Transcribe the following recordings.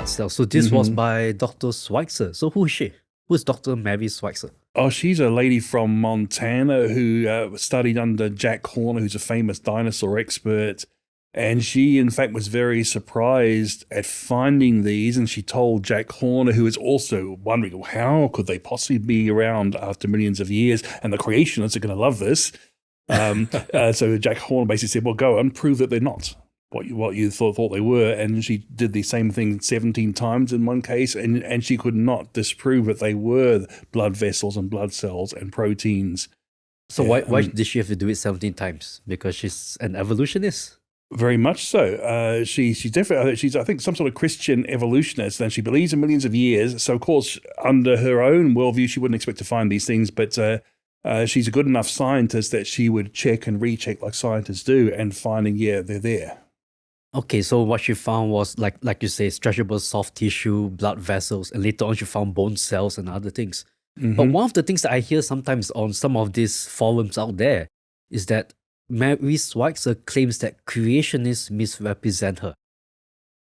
blood cells. So this was by Dr. Schweitzer. So who is she? Who is Dr. Mary Schweitzer? Oh, she's a lady from Montana who studied under Jack Horner, who's a famous dinosaur expert. And she, in fact, was very surprised at finding these. And she told Jack Horner, who is also wondering, well, how could they possibly be around after millions of years? And the creationists are going to love this. So Jack Horner basically said, well, go and prove that they're not what you thought they were. And she did the same thing 17 times in one case. And she could not disprove that they were blood vessels and blood cells and proteins. So why did she have to do it 17 times? Because she's an evolutionist? Very much so. She's definitely, she's, I think, some sort of Christian evolutionist, and she believes in millions of years. So, of course, under her own worldview, she wouldn't expect to find these things, but she's a good enough scientist that she would check and recheck like scientists do, and finding, yeah, they're there. Okay, so what she found was, like you say, stretchable soft tissue, blood vessels, and later on she found bone cells and other things. But one of the things that I hear sometimes on some of these forums out there is that Mary Schweitzer claims that creationists misrepresent her.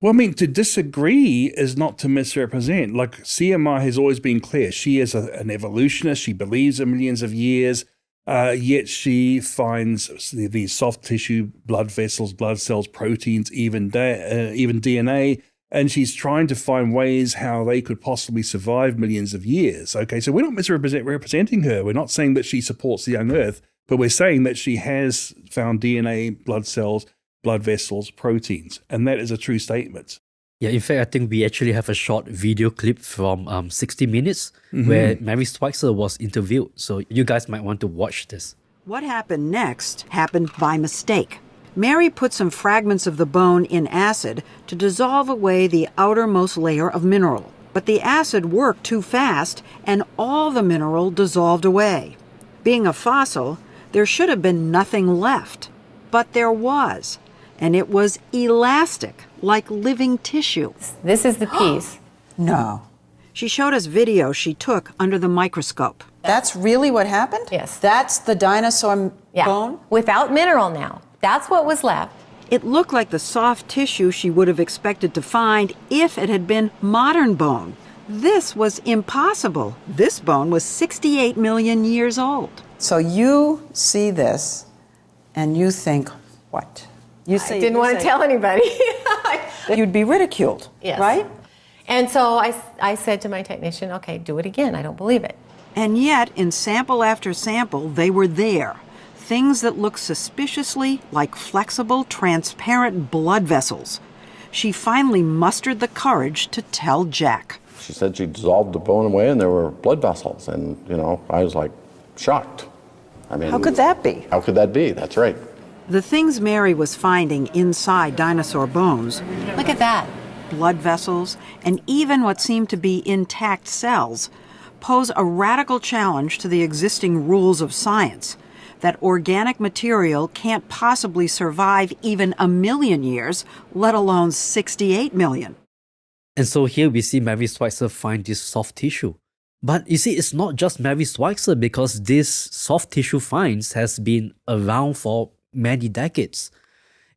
Well, I mean, to disagree is not to misrepresent. Like, CMI has always been clear. She is an evolutionist. She believes in millions of years, yet she finds these soft tissue, blood vessels, blood cells, proteins, even DNA, and she's trying to find ways how they could possibly survive millions of years. Okay, so we're not misrepresenting her. We're not saying that she supports the young Earth, but we're saying that she has found DNA, blood cells, blood vessels, proteins, and that is a true statement. Yeah, in fact, I think we actually have a short video clip from 60 Minutes where Mary Schweitzer was interviewed. So you guys might want to watch this. What happened next happened by mistake. Mary put some fragments of the bone in acid to dissolve away the outermost layer of mineral. But the acid worked too fast, and all the mineral dissolved away. Being a fossil, there should have been nothing left. But there was, and it was elastic, like living tissue. This is the piece. No. She showed us video she took under the microscope. That's really what happened? Yes. That's the dinosaur bone? Without mineral now. That's what was left. It looked like the soft tissue she would have expected to find if it had been modern bone. This was impossible. This bone was 68 million years old. So you see this and you think, what? You I didn't want to tell anybody. You'd be ridiculed, Yes. right? And so I said to my technician, okay, do it again. I don't believe it. And yet, in sample after sample, they were there. Things that looked suspiciously like flexible, transparent blood vessels. She finally mustered the courage to tell Jack. She said she dissolved the bone away and there were blood vessels. And, I was like shocked. I mean, How could that be? How could that be? That's right. The things Mary was finding inside dinosaur bones, Look at that. blood vessels, and even what seemed to be intact cells, pose a radical challenge to the existing rules of science. That organic material can't possibly survive even 1 million years, let alone 68 million. And so here we see Mary Schweitzer find this soft tissue. But you see, it's not just Mary Schweitzer, because this soft tissue finds has been around for many decades.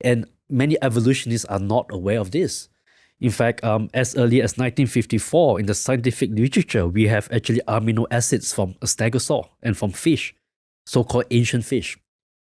And many evolutionists are not aware of this. In fact, as early as 1954, in the scientific literature, we have actually amino acids from a stegosaur and from fish, so-called ancient fish.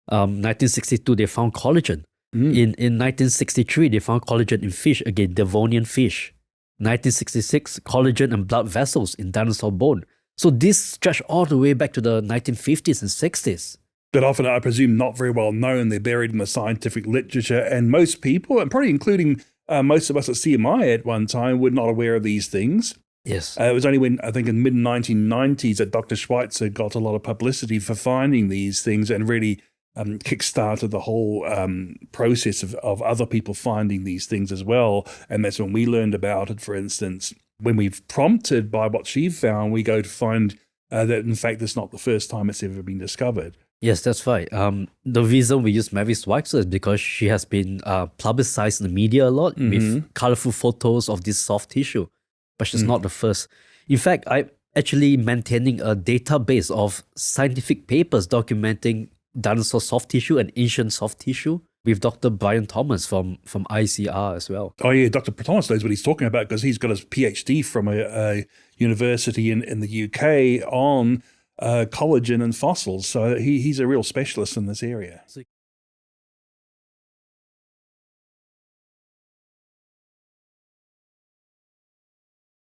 1962, they found collagen. In 1963, they found collagen in fish, again, Devonian fish. 1966, collagen and blood vessels in dinosaur bone. So this stretched all the way back to the 1950s and 60s. But often, I presume, not very well known. They're buried in the scientific literature, and most people, and probably including most of us at CMI at one time, were not aware of these things. Yes. It was only when, I think in mid-1990s, that Dr. Schweitzer got a lot of publicity for finding these things and really kick-started the whole process of other people finding these things as well. And that's when we learned about it. For instance, when we've prompted by what she found, we go to find that, in fact, it's not the first time it's ever been discovered. Yes, that's right. The reason we use Mary Schweitzer is because she has been publicized in the media a lot with colorful photos of this soft tissue. But she's not the first. In fact, I'm actually maintaining a database of scientific papers documenting dinosaur soft tissue and ancient soft tissue. with Dr. Brian Thomas from ICR as well. Oh yeah, Dr. Thomas knows what he's talking about because he's got his PhD from a university in the UK on collagen and fossils. So he's a real specialist in this area.